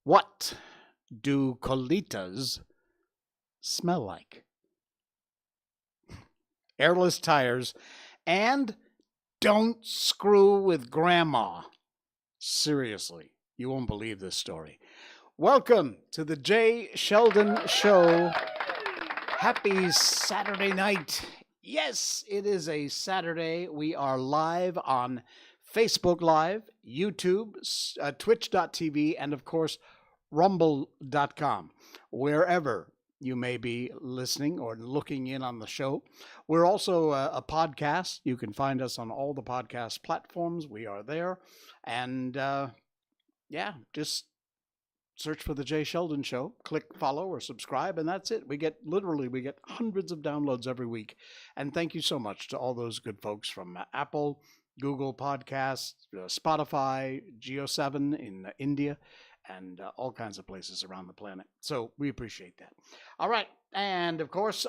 What do colitas smell like? Airless tires, and don't screw with grandma. Seriously, you won't believe this story. Welcome to the Jay Sheldon Show. Happy Saturday night. Yes, it is a Saturday. We are live on Facebook Live, YouTube, Twitch.tv, and of course, Rumble.com. Wherever you may be listening or looking in on the show. We're also a podcast. You can find us on all the podcast platforms. We are there. And just search for the Jay Sheldon Show, click follow or subscribe, and that's it. We get hundreds of downloads every week. And thank you so much to all those good folks from Apple, Google Podcasts, Spotify, Geo7 in India, and all kinds of places around the planet. So we appreciate that. All right. And of course,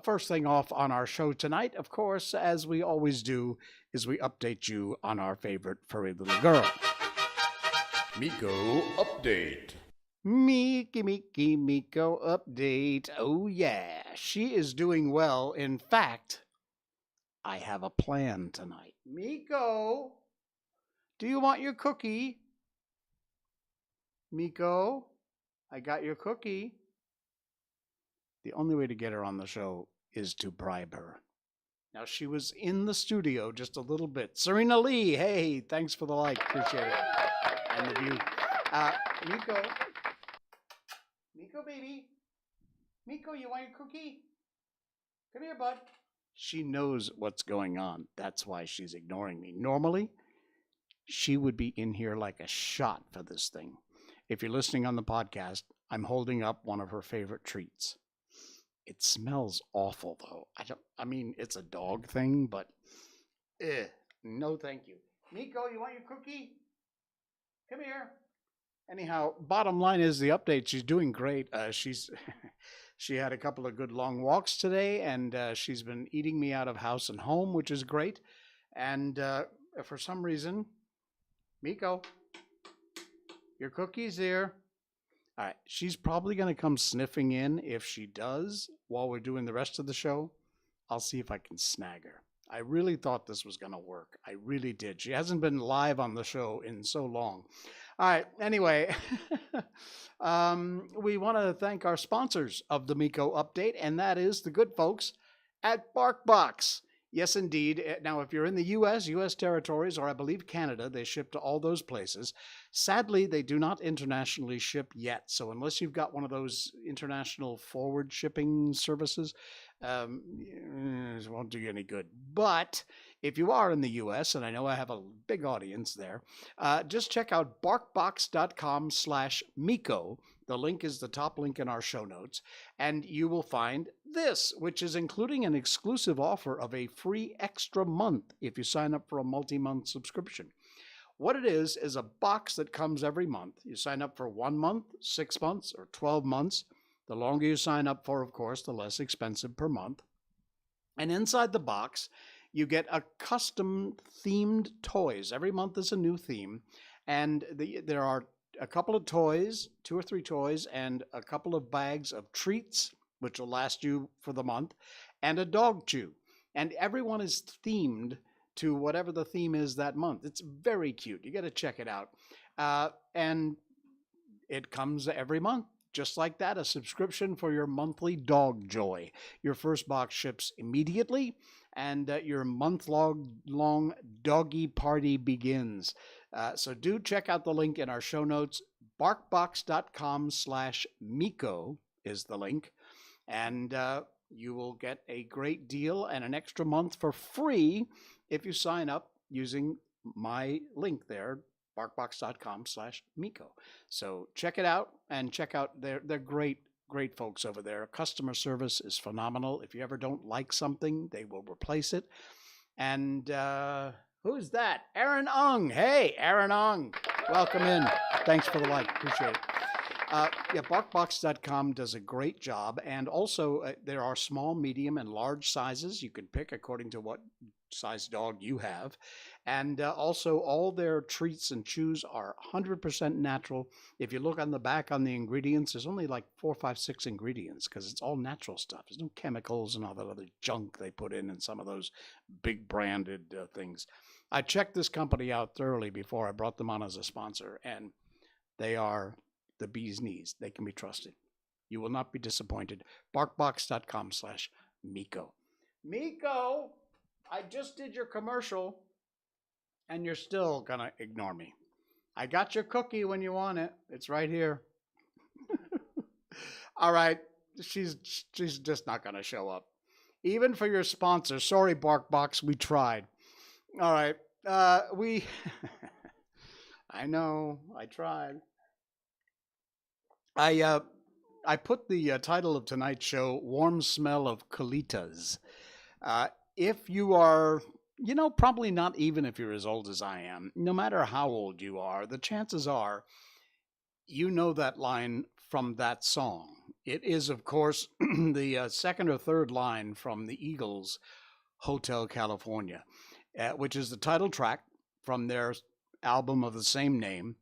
first thing off on our show tonight, of course, as we always do, is we update you on our favorite furry little girl. Miko Update. Miko Update. Oh, yeah. She is doing well. In fact, I have a plan tonight. Miko, do you want your cookie? Miko, I got your cookie. The only way to get her on the show is to bribe her. Now, she was in the studio just a little bit. Serena Lee, hey, thanks for the like. Appreciate it. And the view. Miko, baby. Miko, you want your cookie? Come here, bud. She knows what's going on. That's why she's ignoring me. Normally, she would be in here like a shot for this thing. If you're listening on the podcast, I'm holding up one of her favorite treats. It smells awful, though. It's a dog thing, but no thank you. Miko, you want your cookie? Come here. Anyhow, bottom line is the update. She's doing great. She had a couple of good long walks today, and she's been eating me out of house and home, which is great. And for some reason, Miko, your cookie's here. All right, she's probably going to come sniffing in. If she does, while we're doing the rest of the show, I'll see if I can snag her. I really thought this was going to work. I really did. She hasn't been live on the show in so long. All right, anyway, we want to thank our sponsors of the Miko Update, and that is the good folks at Barkbox. Yes, indeed. Now, if you're in the U.S., U.S. territories, or I believe Canada, they ship to all those places. Sadly, they do not internationally ship yet. So unless you've got one of those international forward shipping services, it won't do you any good. But if you are in the U.S., and I know I have a big audience there, just check out barkbox.com/Miko. The link is the top link in our show notes, and you will find this, which is including an exclusive offer of a free extra month if you sign up for a multi-month subscription. What it is a box that comes every month. You sign up for 1 month, 6 months, or 12 months. The longer you sign up for, of course, the less expensive per month. And inside the box, you get a custom themed toys. Every month is a new theme. And there are a couple of toys, 2 or 3 toys, and a couple of bags of treats, which will last you for the month, and a dog chew. And everyone is themed to whatever the theme is that month. It's very cute. You got to check it out. And it comes every month. Just like that, a subscription for your monthly dog joy. Your first box ships immediately, and your month-long doggy party begins. So do check out the link in our show notes. Barkbox.com/Miko is the link, and you will get a great deal and an extra month for free if you sign up using my link there, barkbox.com/Miko. So check it out and check out they're great folks over there. Customer service is phenomenal. If you ever don't like something, they will replace it. And who's that? Aaron Ung. Hey, Aaron Ung. Welcome in. Thanks for the like. Appreciate it. Yeah, barkbox.com does a great job. And also, there are small, medium, and large sizes. You can pick according to what size dog you have. And also, all their treats and chews are 100% natural. If you look on the back on the ingredients, there's only like 4, 5, 6 ingredients because it's all natural stuff. There's no chemicals and all that other junk they put in some of those big branded things. I checked this company out thoroughly before I brought them on as a sponsor, and they are the bee's knees. They can be trusted. You will not be disappointed. Barkbox.com/Miko. Miko, I just did your commercial, and you're still going to ignore me. I got your cookie when you want it. It's right here. All right. She's just not going to show up. Even for your sponsor. Sorry, Barkbox. We tried. All right. I know. I tried. I put the title of tonight's show, Warm Smell of Colitas. If you are, probably not even if you're as old as I am, no matter how old you are, the chances are you know that line from that song. It is, of course, the second or third line from the Eagles' Hotel California, which is the title track from their album of the same name.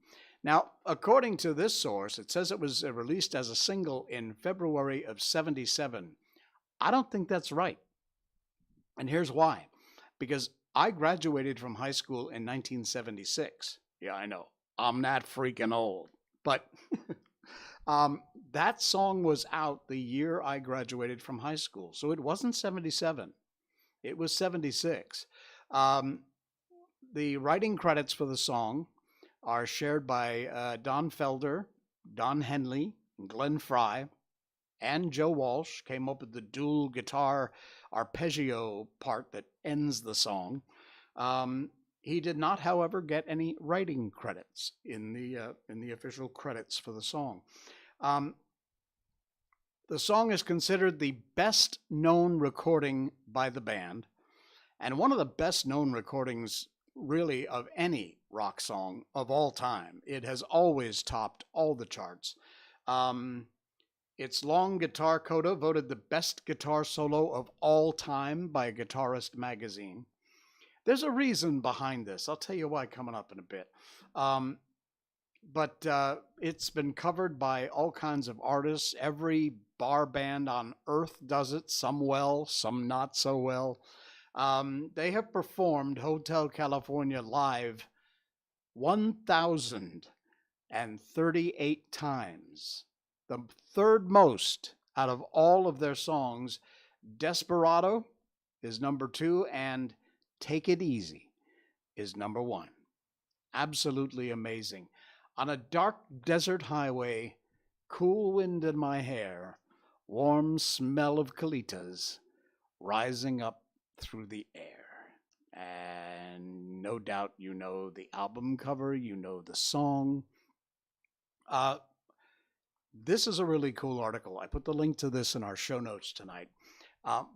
Now, according to this source, it says it was released as a single in February of '77. I don't think that's right. And here's why. Because I graduated from high school in 1976. Yeah, I know. I'm that freaking old. But that song was out the year I graduated from high school. So it wasn't 77. It was 76. The writing credits for the song are shared by Don Felder, Don Henley, Glenn Fry, and Joe Walsh. Came up with the dual guitar arpeggio part that ends the song. He did not, however, get any writing credits in the official credits for the song. The song is considered the best known recording by the band, and one of the best known recordings really of any rock song of all time. It has always topped all the charts. Its long guitar coda voted the best guitar solo of all time by Guitarist magazine. There's a reason behind this. I'll tell you why coming up in a bit. But it's been covered by all kinds of artists. Every bar band on earth does it, some well, some not so well. They have performed Hotel California live 1,038 times. The third most out of all of their songs. Desperado is number 2, and Take It Easy is number 1. Absolutely amazing. On a dark desert highway, cool wind in my hair, warm smell of colitas rising up through the air. And no doubt you know the album cover, you know the song. This is a really cool article. I put the link to this in our show notes tonight.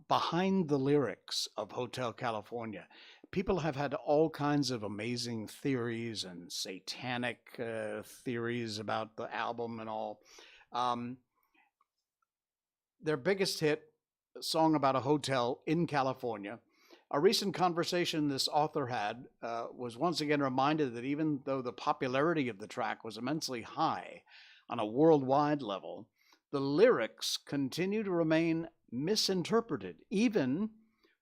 Behind the lyrics of Hotel California, people have had all kinds of amazing theories and satanic theories about the album and all. Their biggest hit, song about a hotel in California. A recent conversation this author had was once again reminded that even though the popularity of the track was immensely high on a worldwide level, the lyrics continue to remain misinterpreted, even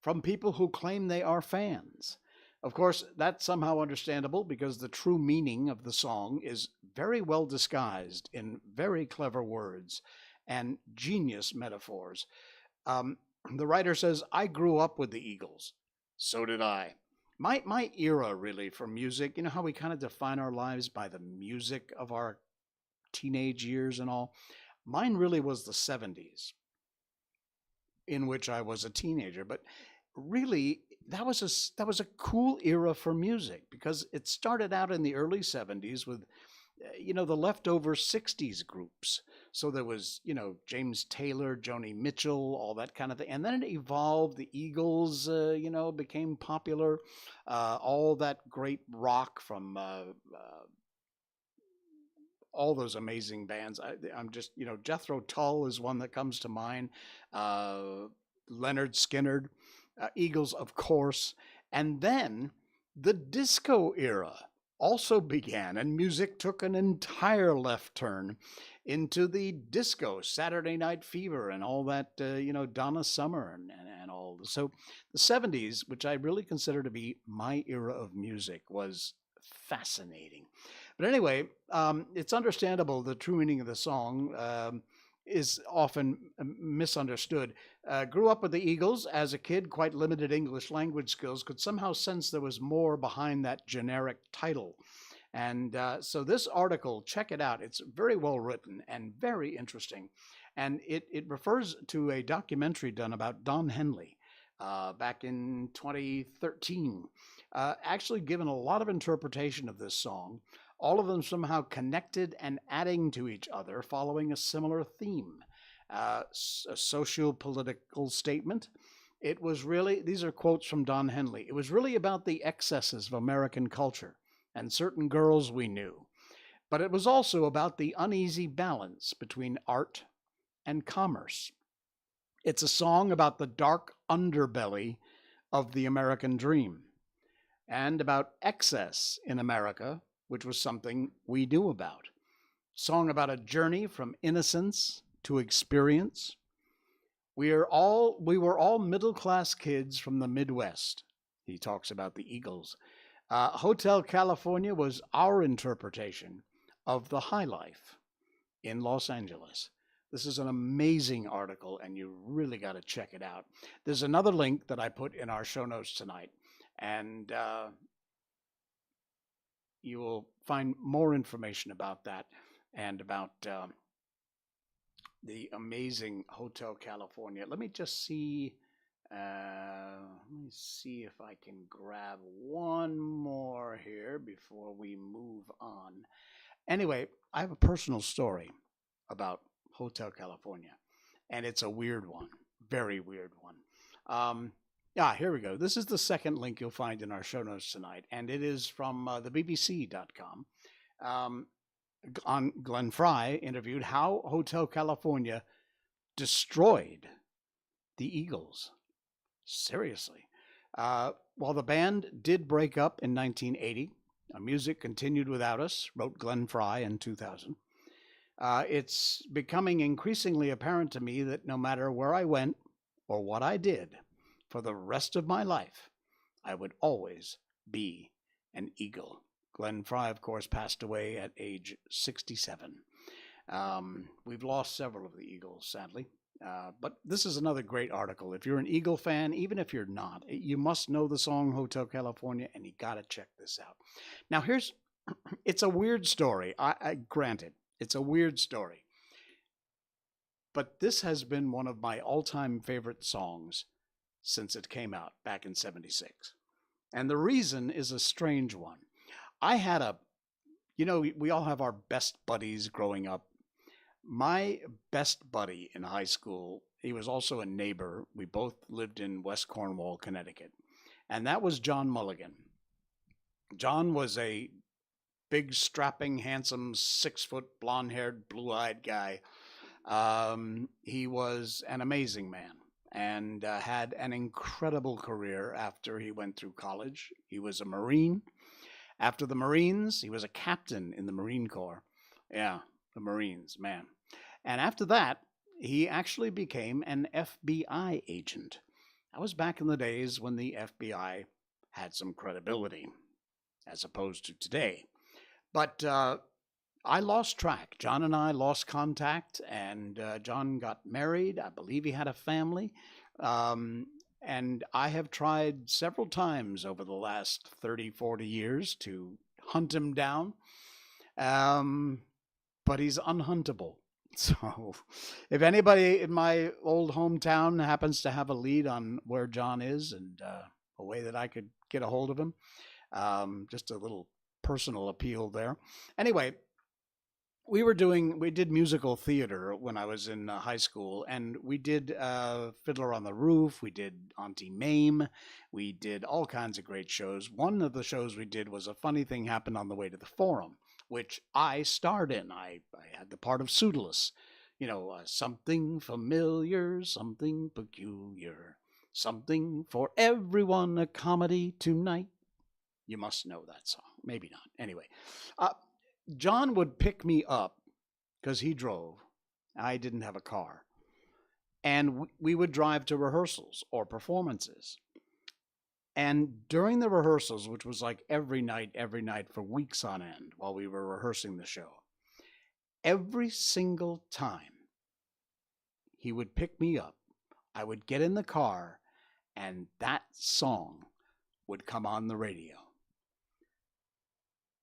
from people who claim they are fans. Of course, that's somehow understandable because the true meaning of the song is very well disguised in very clever words and genius metaphors. Um, the writer says, I grew up with the Eagles. So did I. My era, really, for music, you know how we kind of define our lives by the music of our teenage years and all? Mine really was the 70s, in which I was a teenager. But really, that was a cool era for music because it started out in the early 70s with the leftover 60s groups. So there was, James Taylor, Joni Mitchell, all that kind of thing. And then it evolved. The Eagles, became popular. All that great rock from all those amazing bands. I'm just, Jethro Tull is one that comes to mind. Uh, Leonard Skinner, Eagles, of course. And then the disco era also began, and music took an entire left turn into the disco, Saturday Night Fever, and all that, Donna Summer and all. So the 70s, which I really consider to be my era of music, was fascinating. But anyway, it's understandable the true meaning of the song is often misunderstood. Grew up with the Eagles as a kid, quite limited English language skills, could somehow sense there was more behind that generic title. And so this article, check it out. It's very well written and very interesting. And it refers to a documentary done about Don Henley back in 2013, actually given a lot of interpretation of this song, all of them somehow connected and adding to each other, following a similar theme. A socio-political statement. It was really, these are quotes from Don Henley, it was really about the excesses of American culture and certain girls we knew. But it was also about the uneasy balance between art and commerce. It's a song about the dark underbelly of the American dream and about excess in America, which was something we knew about. Song about a journey from innocence to experience. We were all middle class kids from the Midwest. He talks about the Eagles. Hotel California was our interpretation of the high life in Los Angeles. This is an amazing article, and you really got to check it out. There's another link that I put in our show notes tonight, and you will find more information about that and about the amazing Hotel California. Let me just see. Let me see if I can grab one more here before we move on. Anyway, I have a personal story about Hotel California, and it's a weird one, very weird one. Here we go. This is the second link you'll find in our show notes tonight, and it is from the BBC.com. On Glenn Fry interviewed how Hotel California destroyed the Eagles. Seriously. While the band did break up in 1980, music continued without us, wrote Glenn Fry in 2000. It's becoming increasingly apparent to me that no matter where I went or what I did for the rest of my life, I would always be an Eagle. Glenn Fry, of course, passed away at age 67. We've lost several of the Eagles, sadly. But this is another great article. If you're an Eagle fan, even if you're not, you must know the song Hotel California, and you got to check this out. Now, it's a weird story. I grant it. It's a weird story. But this has been one of my all-time favorite songs since it came out back in 76. And the reason is a strange one. I had we all have our best buddies growing up. My best buddy in high school, he was also a neighbor. We both lived in West Cornwall, Connecticut. And that was John Mulligan. John was a big, strapping, handsome, 6-foot, blonde-haired, blue-eyed guy. He was an amazing man. and had an incredible career after he went through college. He was a Marine. After the Marines, he was a captain in the Marine Corps. Yeah, the Marines, man. And after that, he actually became an FBI agent. That was back in the days when the FBI had some credibility, as opposed to today. But I lost track. John and I lost contact, and John got married. I believe he had a family. And I have tried several times over the last 30, 40 years to hunt him down, but he's unhuntable. So if anybody in my old hometown happens to have a lead on where John is and a way that I could get a hold of him, just a little personal appeal there. Anyway, we did musical theater when I was in high school, and we did Fiddler on the Roof, we did Auntie Mame, we did all kinds of great shows. One of the shows we did was A Funny Thing Happened on the Way to the Forum, which I starred in. I had the part of Pseudolus. You know, something familiar, something peculiar, something for everyone, a comedy tonight. You must know that song. Maybe not. Anyway, John would pick me up because he drove. I didn't have a car. And we would drive to rehearsals or performances. And during the rehearsals, which was like every night for weeks on end while we were rehearsing the show, every single time he would pick me up, I would get in the car and that song would come on the radio.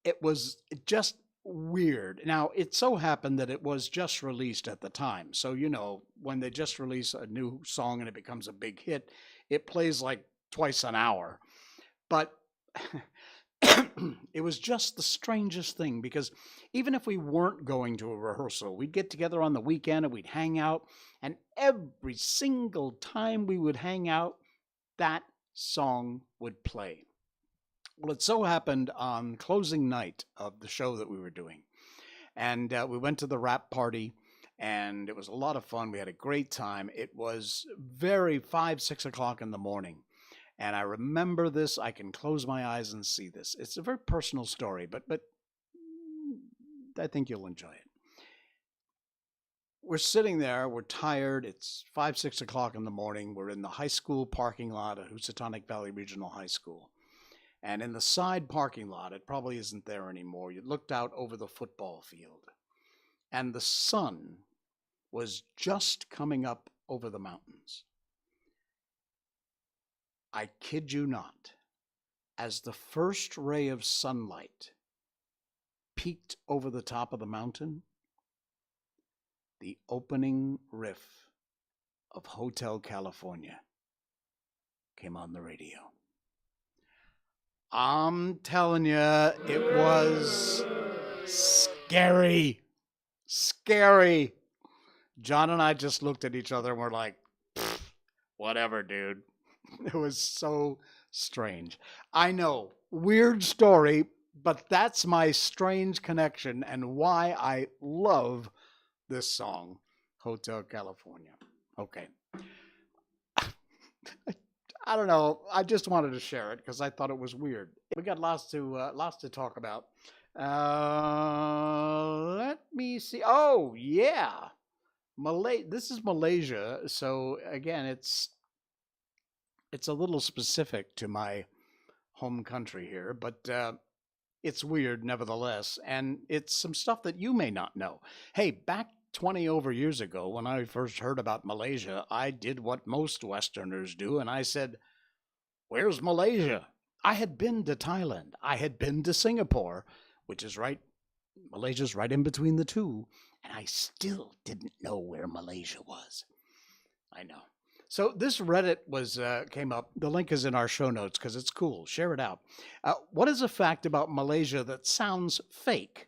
It was just weird. Now, it so happened that it was just released at the time. So, you know, when they just release a new song and it becomes a big hit, it plays like twice an hour. But it was just the strangest thing, because even if we weren't going to a rehearsal, we'd get together on the weekend and we'd hang out. And every single time we would hang out, that song would play. Well, it so happened on closing night of the show that we were doing. And we went to the wrap party, and it was a lot of fun. We had a great time. It was 5, 6 o'clock in the morning. And I remember this. I can close my eyes and see this. It's a very personal story, but I think you'll enjoy it. We're sitting there. We're tired. It's 5, 6 o'clock in the morning. We're in the high school parking lot at Housatonic Valley Regional High School. And in the side parking lot, it probably isn't there anymore, you looked out over the football field. And the sun was just coming up over the mountains. I kid you not, as the first ray of sunlight peeked over the top of the mountain, the opening riff of Hotel California came on the radio. I'm telling you, it was scary. Scary. John and I just looked at each other and were like, whatever, dude. It was so strange. I know, weird story, but that's my strange connection and why I love this song, Hotel California. Okay. I don't know. I just wanted to share it because I thought it was weird. We got lots to talk about. Let me see. Oh yeah, This is Malaysia. So again, it's a little specific to my home country here, but it's weird nevertheless, and it's some stuff that you may not know. Hey, back 20 over years ago, when I first heard about Malaysia, I did what most Westerners do, and I said, where's Malaysia? I had been to Thailand. I had been to Singapore, which is right, Malaysia's right in between the two, and I still didn't know where Malaysia was. I know. So this Reddit came up. The link is in our show notes because it's cool. Share it out. What is a fact about Malaysia that sounds fake?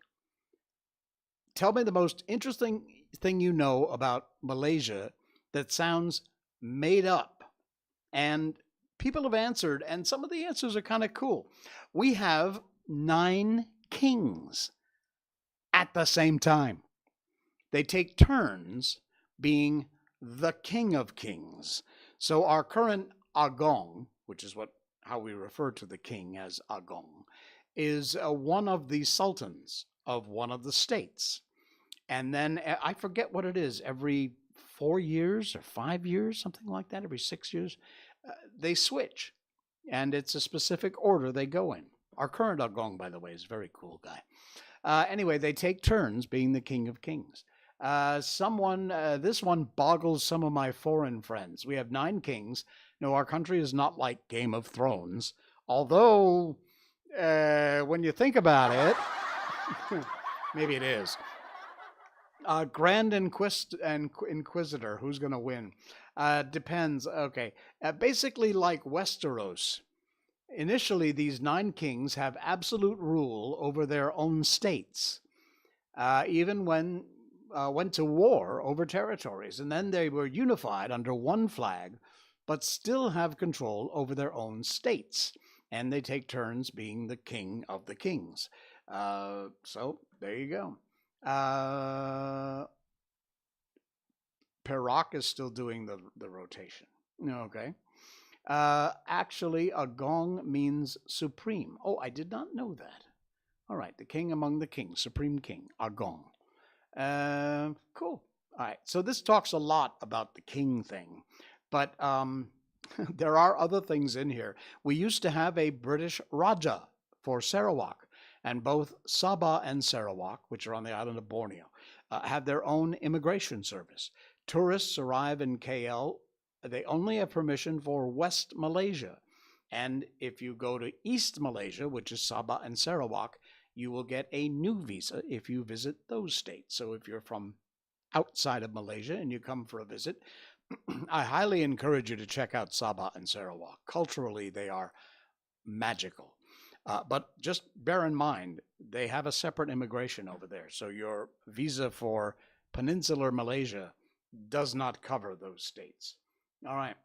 Tell me the most interesting thing you know about Malaysia that sounds made up. And people have answered, and some of the answers are kind of cool. We have 9 kings at the same time. They take turns being the king of kings. So our current agong, which is how we refer to the king as agong, is one of the sultans of one of the states. And then I forget what it is, every 4 years or 5 years, something like that, every 6 years, they switch. And it's a specific order they go in. Our current agong, by the way, is a very cool guy. Anyway, they take turns being the king of kings. This one boggles some of my foreign friends. We have 9 kings. No, our country is not like Game of Thrones, although when you think about it, maybe it is. Grand Inquisitor, who's going to win? Depends. Okay. Basically, like Westeros. Initially, these 9 kings have absolute rule over their own states, even when went to war over territories. And then they were unified under one flag, but still have control over their own states. And they take turns being the king of the kings. So there you go. Perak is still doing the rotation. Okay. Actually, agong means supreme. Oh, I did not know that. All right, the king among the kings, supreme king, agong. Cool. All right, so this talks a lot about the king thing, but there are other things in here. We used to have a British Raja for Sarawak, and both Sabah and Sarawak, which are on the island of Borneo, have their own immigration service. Tourists arrive in KL. They only have permission for West Malaysia. And if you go to East Malaysia, which is Sabah and Sarawak, you will get a new visa if you visit those states. So if you're from outside of Malaysia and you come for a visit, I highly encourage you to check out Sabah and Sarawak. Culturally, they are magical. But just bear in mind, they have a separate immigration over there. So your visa for Peninsular Malaysia does not cover those states. All right.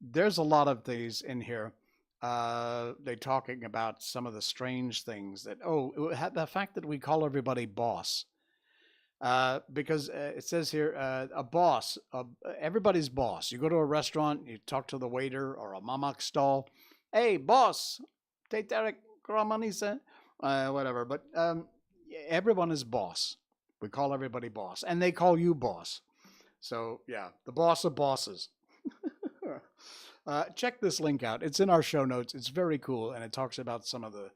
There's a lot of these in here. They're talking about some of the strange things that, the fact that we call everybody boss. Because it says here, a boss, everybody's boss. You go to a restaurant, you talk to the waiter or a mamak stall. Hey, boss, take that kramanisa, whatever. But everyone is boss. We call everybody boss, and they call you boss. So yeah, the boss of bosses. Check this link out. It's in our show notes. It's very cool, and it talks about some of the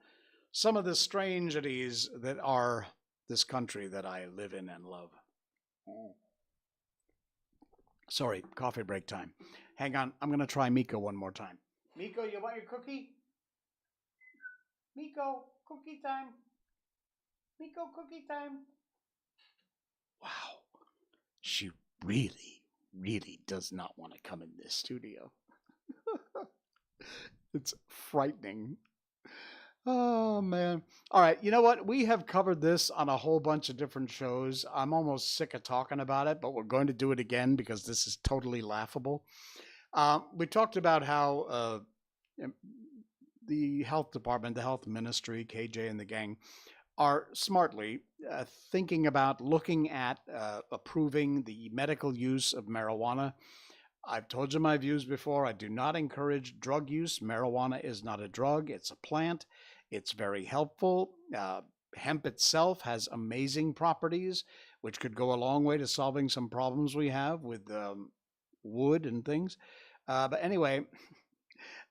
strangeties that are this country that I live in and love. Sorry, coffee break time. Hang on, I'm gonna try Miko one more time. Miko, you want your cookie? Miko, cookie time. Miko, cookie time. Wow, she really, really does not want to come in this studio. It's frightening. Oh, man. All right. You know what? We have covered this on a whole bunch of different shows. I'm almost sick of talking about it, but we're going to do it again because this is totally laughable. We talked about how the health department, the health ministry, KJ and the gang are smartly thinking about looking at approving the medical use of marijuana. I've told you my views before. I do not encourage drug use. Marijuana is not a drug. It's a plant. It's very helpful. Hemp itself has amazing properties, which could go a long way to solving some problems we have with wood and things. But anyway,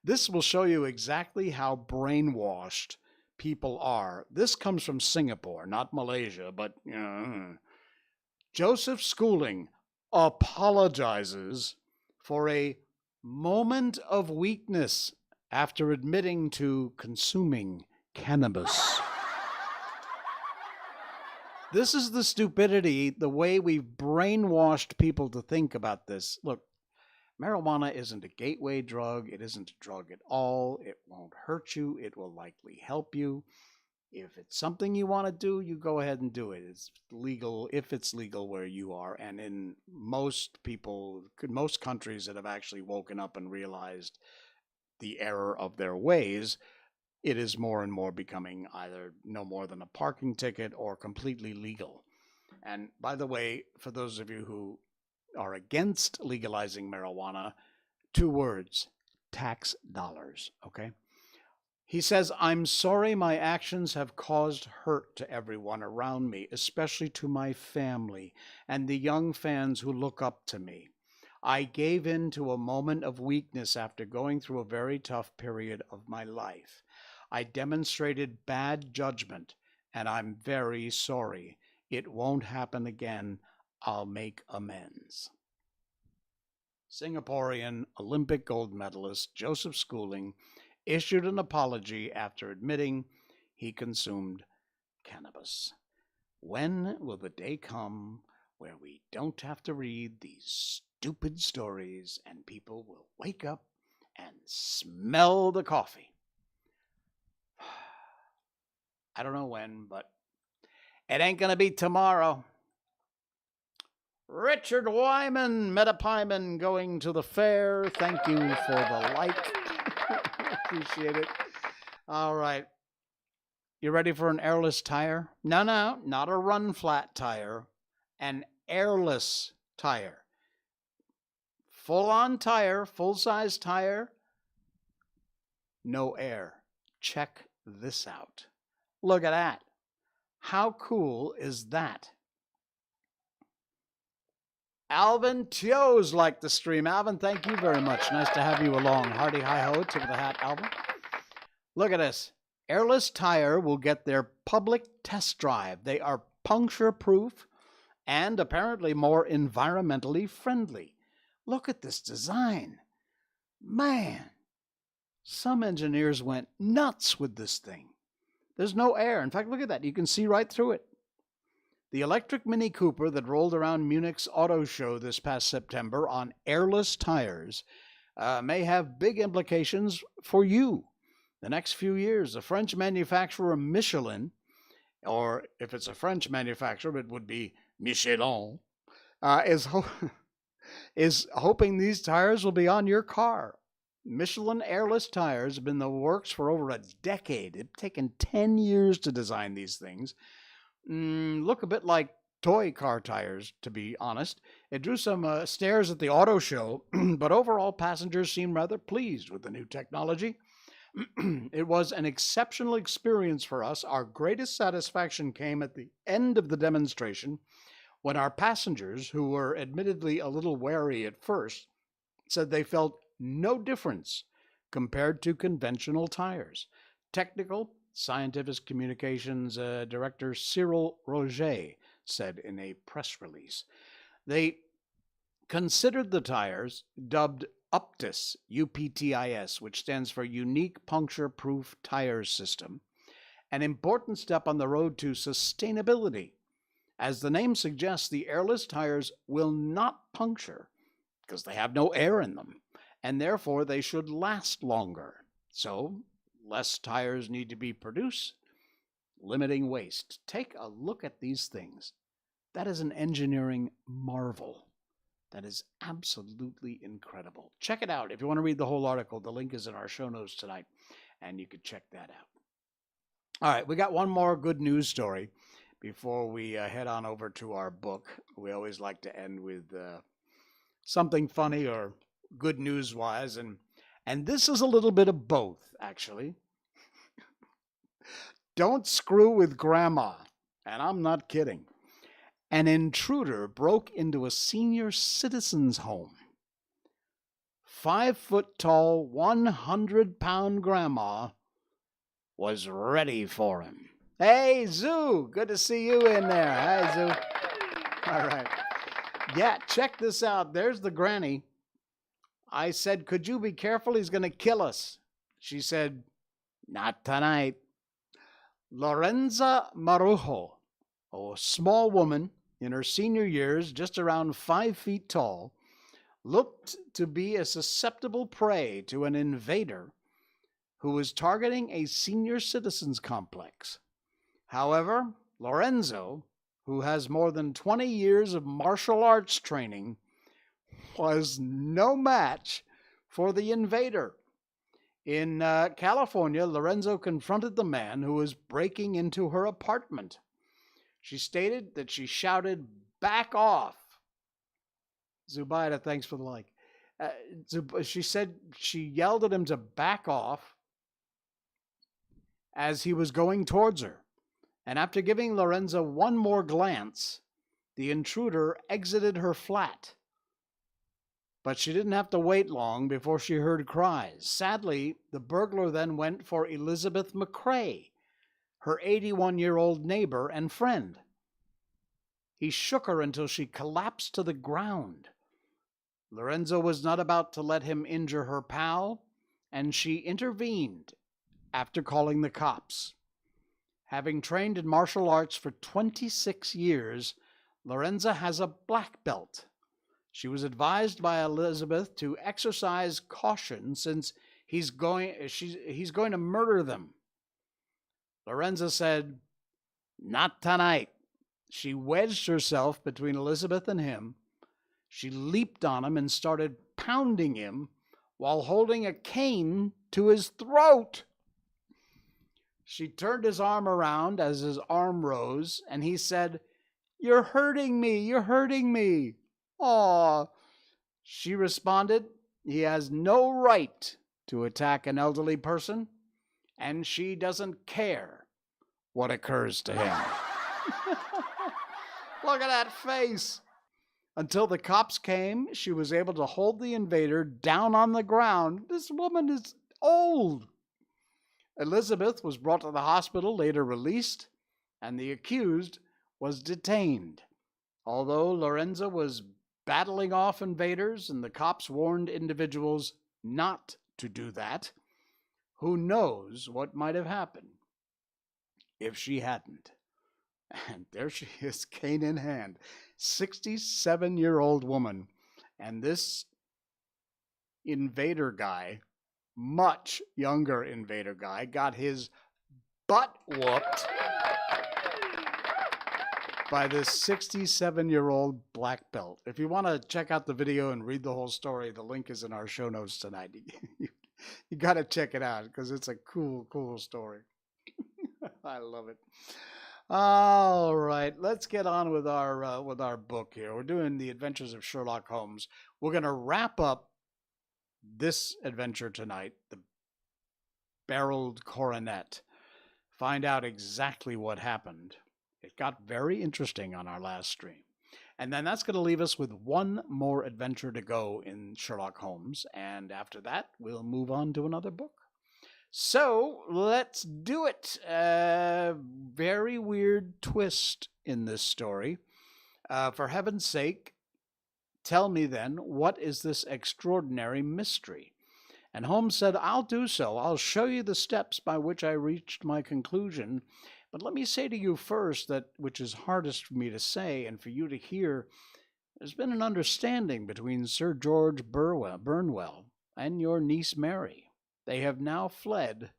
this will show you exactly how brainwashed people are. This comes from Singapore, not Malaysia, but Joseph Schooling apologizes for a moment of weakness after admitting to consuming cannabis. This is the stupidity, the way we've brainwashed people to think about this. Look, marijuana isn't a gateway drug. It isn't a drug at all. It won't hurt you. It will likely help you. If it's something you want to do, you go ahead and do it. It's legal if it's legal where you are. And in most countries that have actually woken up and realized the error of their ways, it is more and more becoming either no more than a parking ticket or completely legal. And by the way, for those of you who are against legalizing marijuana. 2 words: tax dollars. Okay? He says, I'm sorry my actions have caused hurt to everyone around me, especially to my family and the young fans who look up to me. I gave in to a moment of weakness after going through a very tough period of my life. I demonstrated bad judgment, and I'm very sorry. It won't happen again. I'll make amends. Singaporean Olympic gold medalist Joseph Schooling issued an apology after admitting he consumed cannabis. When will the day come where we don't have to read these stupid stories and people will wake up and smell the coffee? I don't know when, but it ain't going to be tomorrow. Richard Wyman, Metapyman, going to the fair. Thank you for the like. Appreciate it. All right. You ready for an airless tire? No, not a run flat tire. An airless tire. Full on tire, full size tire. No air. Check this out. Look at that. How cool is that? Alvin Teo's like the stream. Alvin, thank you very much. Nice to have you along. Hardy hi-ho, tip of the hat, Alvin. Look at this. Airless tire will get their public test drive. They are puncture-proof and apparently more environmentally friendly. Look at this design. Man, some engineers went nuts with this thing. There's no air. In fact, look at that. You can see right through it. The electric Mini Cooper that rolled around Munich's auto show this past September on airless tires may have big implications for you. The next few years, the French manufacturer Michelin, or if it's a French manufacturer, it would be Michelin, is hoping these tires will be on your car. Michelin airless tires have been in the works for over a decade. It's taken 10 years to design these things. Look a bit like toy car tires, to be honest. It drew some stares at the auto show, but overall passengers seemed rather pleased with the new technology. It was an exceptional experience for us. Our greatest satisfaction came at the end of the demonstration when our passengers, who were admittedly a little wary at first, said they felt no difference compared to conventional tires. Technical Scientific Communications Director Cyril Roget said in a press release. They considered the tires, dubbed UPTIS, UPTIS, which stands for Unique Puncture-Proof Tire System, an important step on the road to sustainability. As the name suggests, the airless tires will not puncture because they have no air in them, and therefore they should last longer. So, less tires need to be produced, limiting waste. Take a look at these things. That is an engineering marvel. That is absolutely incredible. Check it out. If you want to read the whole article, the link is in our show notes tonight, and you can check that out. All right, we got one more good news story before we head on over to our book. We always like to end with something funny or good news-wise, and this is a little bit of both, actually. Don't screw with grandma, and I'm not kidding. An intruder broke into a senior citizen's home. 5-foot-tall, 100-pound grandma was ready for him. Hey, Zoo, good to see you in there. Hi, Zoo. All right. Yeah, check this out. There's the granny. I said, could you be careful? He's going to kill us. She said, not tonight. Lorenza Marujo, a small woman in her senior years, just around 5 feet tall, looked to be a susceptible prey to an invader who was targeting a senior citizens complex. However, Lorenzo, who has more than 20 years of martial arts training, was no match for the invader. In California, Lorenzo confronted the man who was breaking into her apartment. She stated that she shouted, "Back off." Zubaida, thanks for the like. She said she yelled at him to back off as he was going towards her. And after giving Lorenza one more glance, the intruder exited her flat. But she didn't have to wait long before she heard cries. Sadly, the burglar then went for Elizabeth McCrae, her 81-year-old neighbor and friend. He shook her until she collapsed to the ground. Lorenzo was not about to let him injure her pal, and she intervened after calling the cops. Having trained in martial arts for 26 years, Lorenza has a black belt. She was advised by Elizabeth to exercise caution since he's going to murder them. Lorenza said, "Not tonight." She wedged herself between Elizabeth and him. She leaped on him and started pounding him while holding a cane to his throat. She turned his arm around as his arm rose, and he said, "You're hurting me, you're hurting me." "Aw." She responded, "He has no right to attack an elderly person, and she doesn't care what occurs to him." Look at that face. Until the cops came, she was able to hold the invader down on the ground. This woman is old. Elizabeth was brought to the hospital, later released, and the accused was detained. Although Lorenza was battling off invaders and the cops warned individuals not to do that, who knows what might have happened if she hadn't. And there she is, cane in hand, 67-year-old woman. And this invader guy, much younger invader guy, got his butt whooped by this 67-year-old black belt. If you want to check out the video and read the whole story, the link is in our show notes tonight. You got to check it out because it's a cool, cool story. I love it. All right, let's get on with our book here. We're doing The Adventures of Sherlock Holmes. We're going to wrap up this adventure tonight, the barreled coronet. Find out exactly what happened. It got very interesting on our last stream. And then that's going to leave us with one more adventure to go in Sherlock Holmes. And after that, we'll move on to another book. So let's do it. Very weird twist in this story. For heaven's sake, tell me then, what is this extraordinary mystery? And Holmes said, "I'll do so. I'll show you the steps by which I reached my conclusion. But let me say to you first that, which is hardest for me to say and for you to hear, there's been an understanding between Sir George Burnwell and your niece Mary. They have now fled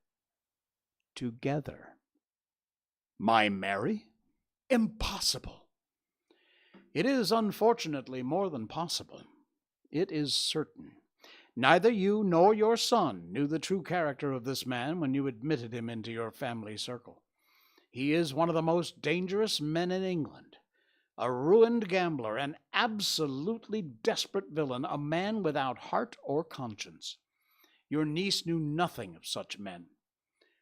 together." "My Mary? Impossible." "It is unfortunately more than possible. It is certain. Neither you nor your son knew the true character of this man when you admitted him into your family circle. He is one of the most dangerous men in England, a ruined gambler, an absolutely desperate villain, a man without heart or conscience. Your niece knew nothing of such men.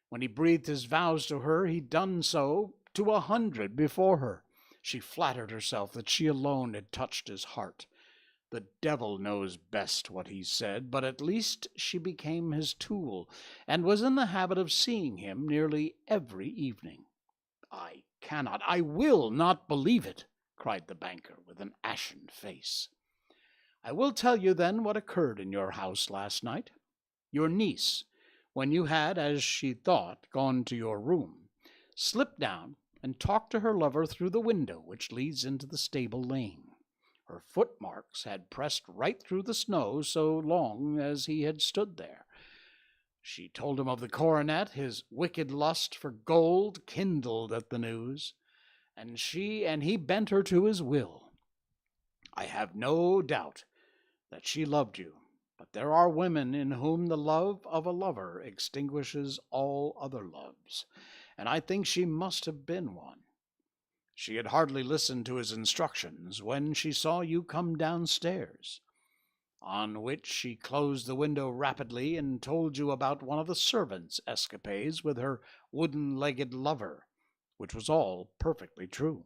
When he breathed his vows to her, he'd done so to 100 before her. She flattered herself that she alone had touched his heart. The devil knows best what he said, but at least she became his tool, and was in the habit of seeing him nearly every evening." "I cannot, I will not believe it," cried the banker with an ashen face. "I will tell you then what occurred in your house last night. Your niece, when you had, as she thought, gone to your room, slipped down and talked to her lover through the window which leads into the stable lane. Her footmarks had pressed right through the snow so long as he had stood there. She told him of the coronet. His wicked lust for gold kindled at the news, and he bent her to his will. I have no doubt that she loved you, but there are women in whom the love of a lover extinguishes all other loves, and I think she must have been one. She had hardly listened to his instructions when she saw you come downstairs, on which she closed the window rapidly and told you about one of the servants' escapades with her wooden-legged lover, which was all perfectly true.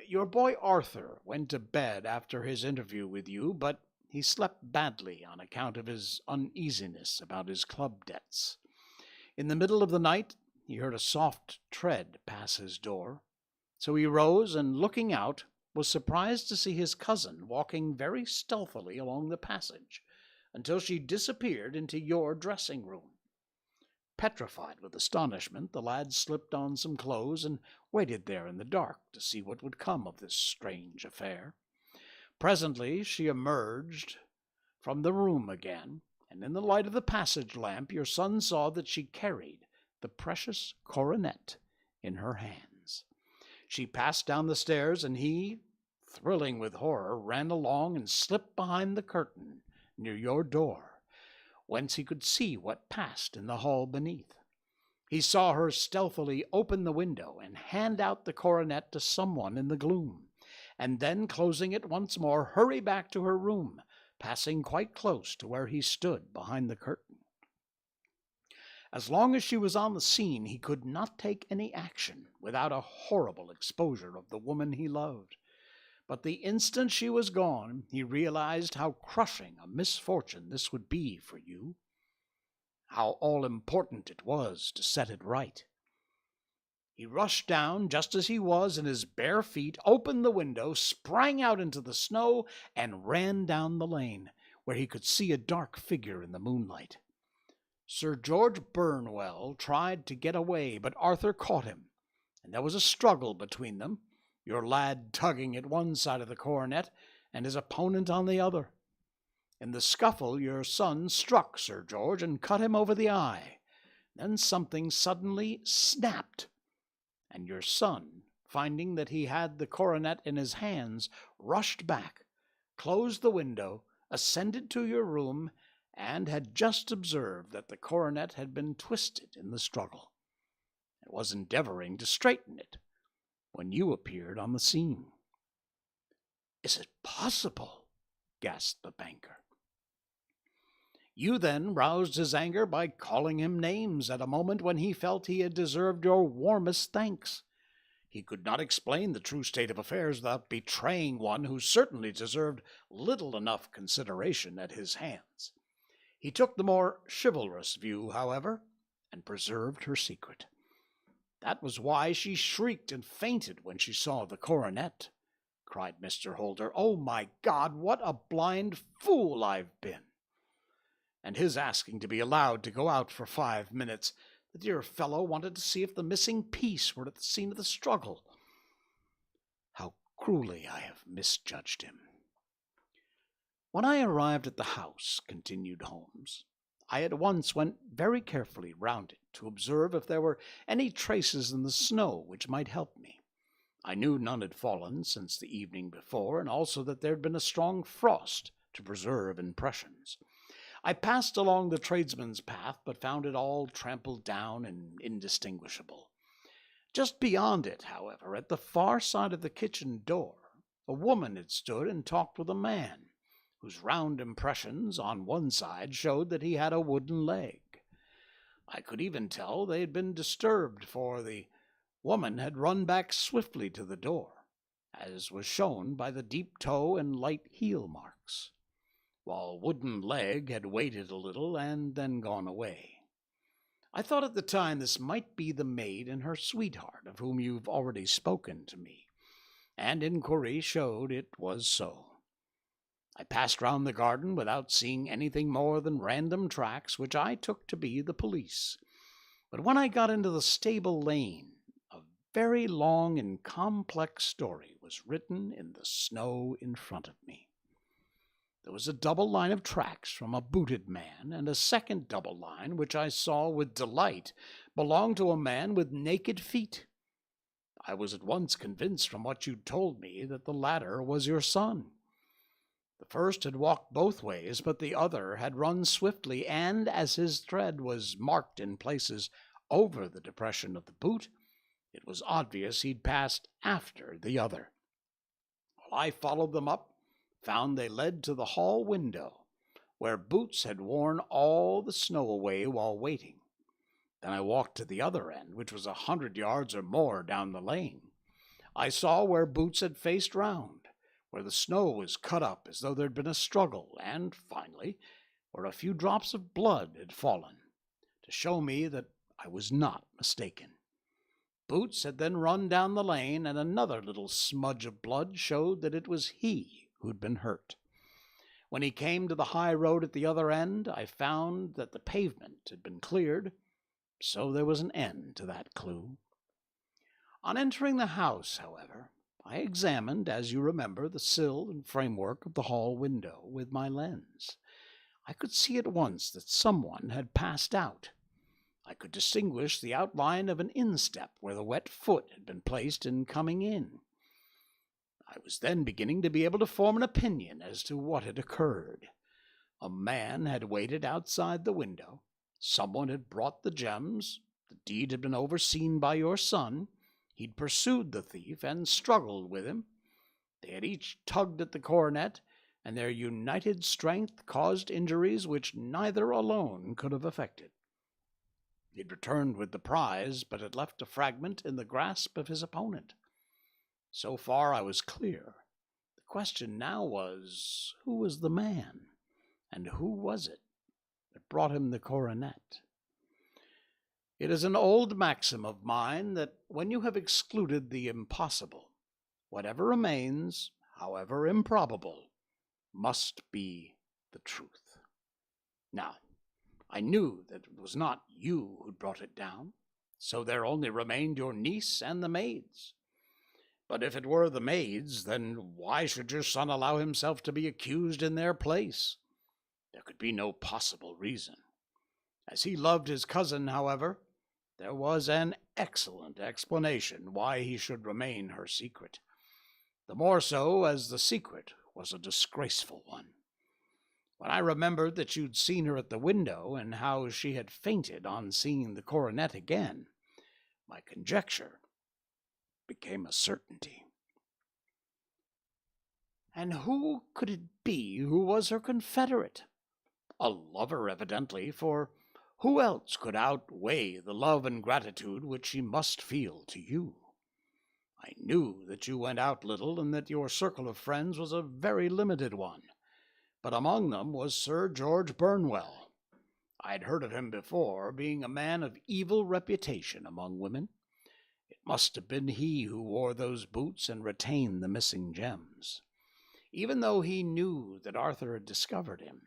Your boy Arthur went to bed after his interview with you, but he slept badly on account of his uneasiness about his club debts. In the middle of the night, he heard a soft tread pass his door. So he rose and, looking out, was surprised to see his cousin walking very stealthily along the passage until she disappeared into your dressing room. Petrified with astonishment, the lad slipped on some clothes and waited there in the dark to see what would come of this strange affair. Presently she emerged from the room again, and in the light of the passage lamp your son saw that she carried the precious coronet in her hands. She passed down the stairs, and he, thrilling with horror, ran along and slipped behind the curtain near your door, whence he could see what passed in the hall beneath. He saw her stealthily open the window and hand out the coronet to someone in the gloom, and then, closing it once more, hurry back to her room, passing quite close to where he stood behind the curtain. As long as she was on the scene, he could not take any action without a horrible exposure of the woman he loved. But the instant she was gone, he realized how crushing a misfortune this would be for you, how all-important it was to set it right. He rushed down just as he was in his bare feet, opened the window, sprang out into the snow, and ran down the lane, where he could see a dark figure in the moonlight. Sir George Burnwell tried to get away, but Arthur caught him, and there was a struggle between them, your lad tugging at one side of the coronet and his opponent on the other. In the scuffle your son struck Sir George and cut him over the eye. Then something suddenly snapped, and your son, finding that he had the coronet in his hands, rushed back, closed the window, ascended to your room, and had just observed that the coronet had been twisted in the struggle, and was endeavoring to straighten it, when you appeared on the scene. "Is it possible?" gasped the banker. You then roused his anger by calling him names at a moment when he felt he had deserved your warmest thanks. He could not explain the true state of affairs without betraying one who certainly deserved little enough consideration at his hands. He took the more chivalrous view, however, and preserved her secret. That was why she shrieked and fainted when she saw the coronet, cried Mr. Holder. "Oh, my God, what a blind fool I've been!" And his asking to be allowed to go out for 5 minutes. The dear fellow wanted to see if the missing piece were at the scene of the struggle. How cruelly I have misjudged him. When I arrived at the house, continued Holmes, I at once went very carefully round it to observe if there were any traces in the snow which might help me. I knew none had fallen since the evening before, and also that there had been a strong frost to preserve impressions. I passed along the tradesman's path, but found it all trampled down and indistinguishable. Just beyond it, however, at the far side of the kitchen door, a woman had stood and talked with a man, whose round impressions on one side showed that he had a wooden leg. I could even tell they had been disturbed, for the woman had run back swiftly to the door, as was shown by the deep toe and light heel marks, while wooden leg had waited a little and then gone away. I thought at the time this might be the maid and her sweetheart, of whom you've already spoken to me, and inquiry showed it was so. I passed round the garden without seeing anything more than random tracks, which I took to be the police. But when I got into the stable lane, a very long and complex story was written in the snow in front of me. There was a double line of tracks from a booted man, and a second double line, which I saw with delight, belonged to a man with naked feet. I was at once convinced from what you told me that the latter was your son. The first had walked both ways, but the other had run swiftly, and as his tread was marked in places over the depression of the boot, It was obvious he'd passed after the other. Well, I followed them up, found they led to the hall window, where Boots had worn all the snow away while waiting. Then I walked to the other end, which was 100 yards or more down the lane. I saw where Boots had faced round, where the snow was cut up as though there'd been a struggle, and, finally, where a few drops of blood had fallen, to show me that I was not mistaken. Boots had then run down the lane, and another little smudge of blood showed that it was he who'd been hurt. When he came to the high road at the other end, I found that the pavement had been cleared, so there was an end to that clue. On entering the house, however, I examined, as you remember, the sill and framework of the hall window with my lens. I could see at once that someone had passed out. I could distinguish the outline of an instep where the wet foot had been placed in coming in. I was then beginning to be able to form an opinion as to what had occurred. A man had waited outside the window. Someone had brought the gems. The deed had been overseen by your son. He'd pursued the thief and struggled with him. They had each tugged at the coronet, and their united strength caused injuries which neither alone could have effected. He'd returned with the prize, but had left a fragment in the grasp of his opponent. So far I was clear. The question now was, who was the man, and who was it that brought him the coronet? It is an old maxim of mine that when you have excluded the impossible, whatever remains, however improbable, must be the truth. Now, I knew that it was not you who brought it down, so there only remained your niece and the maids. But if it were the maids, then why should your son allow himself to be accused in their place? There could be no possible reason. As he loved his cousin, however, there was an excellent explanation why he should remain her secret. The more so as the secret was a disgraceful one. When I remembered that you'd seen her at the window, and how she had fainted on seeing the coronet again, my conjecture became a certainty. And who could it be who was her confederate? A lover, evidently, for who else could outweigh the love and gratitude which she must feel to you? I knew that you went out little, and that your circle of friends was a very limited one. But among them was Sir George Burnwell. I had heard of him before, being a man of evil reputation among women. It must have been he who wore those boots and retained the missing gems. Even though he knew that Arthur had discovered him,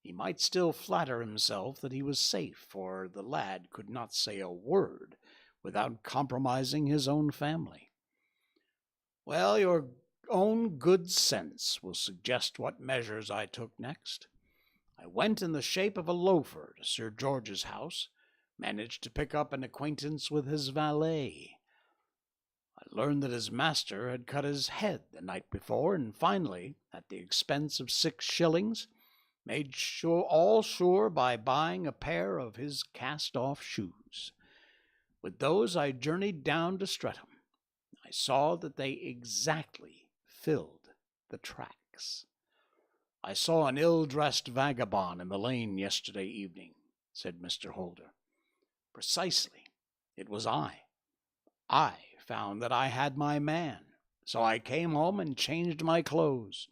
he might still flatter himself that he was safe, for the lad could not say a word without compromising his own family. Well, your own good sense will suggest what measures I took next. I went in the shape of a loafer to Sir George's house, managed to pick up an acquaintance with his valet. I learned that his master had cut his head the night before, and finally, at the expense of 6 shillings, made all sure by buying a pair of his cast-off shoes. With those I journeyed down to Streatham. I saw that they exactly filled the tracks. "I saw an ill-dressed vagabond in the lane yesterday evening," said Mr. Holder. "Precisely. It was I. I found that I had my man, so I came home and changed my clothes.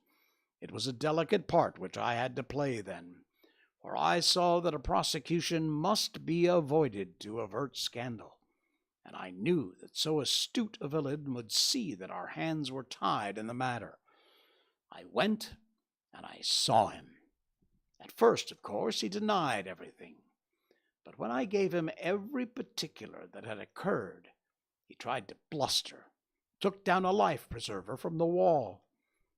It was a delicate part which I had to play then, for I saw that a prosecution must be avoided to avert scandal, and I knew that so astute a villain would see that our hands were tied in the matter. I went, and I saw him. At first, of course, he denied everything, but when I gave him every particular that had occurred, he tried to bluster, took down a life-preserver from the wall.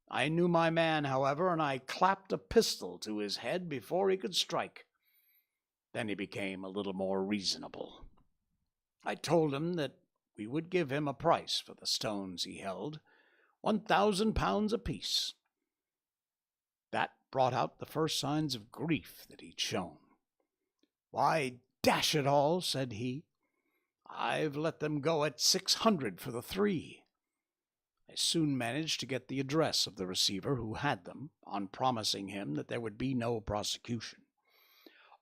I knew my man, however, and I clapped a pistol to his head before he could strike. Then he became a little more reasonable. I told him that we would give him a price for the stones he held, £1,000 apiece. That brought out the first signs of grief that he'd shown. "Why, dash it all," said he, I've let them go at 600 for the 3. I soon managed to get the address of the receiver who had them, on promising him that there would be no prosecution.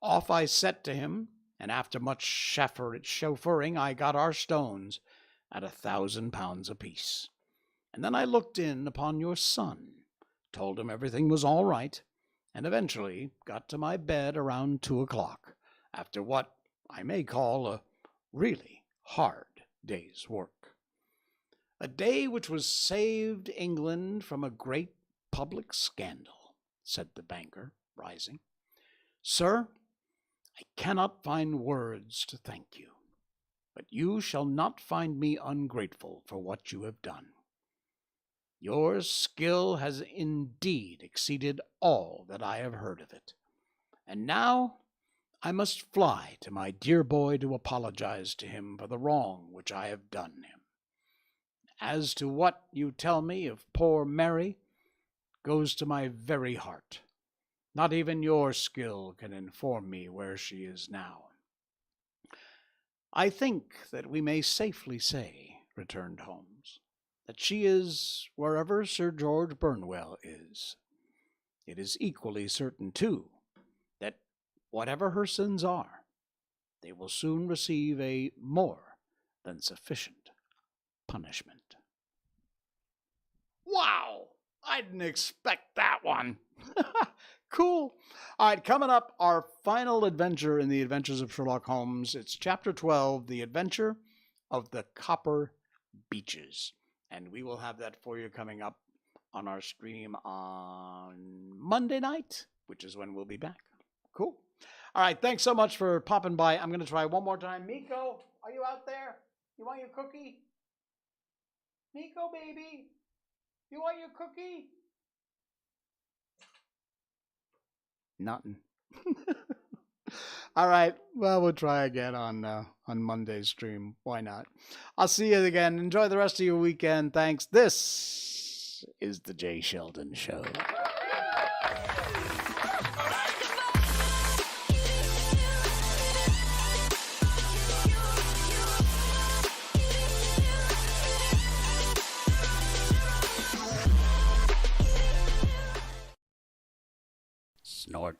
Off I set to him, and after much chauffeuring, I got our stones at £1,000 apiece. And then I looked in upon your son, told him everything was all right, and eventually got to my bed around 2 o'clock, after what I may call a really hard day's work. A day which was saved England from a great public scandal, said the banker, rising. Sir, I cannot find words to thank you, but you shall not find me ungrateful for what you have done. Your skill has indeed exceeded all that I have heard of it, and now I must fly to my dear boy to apologize to him for the wrong which I have done him. As to what you tell me of poor Mary, goes to my very heart. Not even your skill can inform me where she is now. I think that we may safely say, returned Holmes, that she is wherever Sir George Burnwell is. It is equally certain, too, that whatever her sins are, they will soon receive a more than sufficient punishment. Wow! I didn't expect that one. Cool. All right, coming up, our final adventure in the Adventures of Sherlock Holmes. It's Chapter 12, The Adventure of the Copper Beeches. And we will have that for you coming up on our stream on Monday night, which is when we'll be back. Cool. All right, thanks so much for popping by. I'm going to try one more time. Miko, are you out there? You want your cookie? Miko, baby, you want your cookie? Nothing. All right. Well, we'll try again on Monday's stream. Why not? I'll see you again. Enjoy the rest of your weekend. Thanks. This is the Jay Sheldon Show. Snort.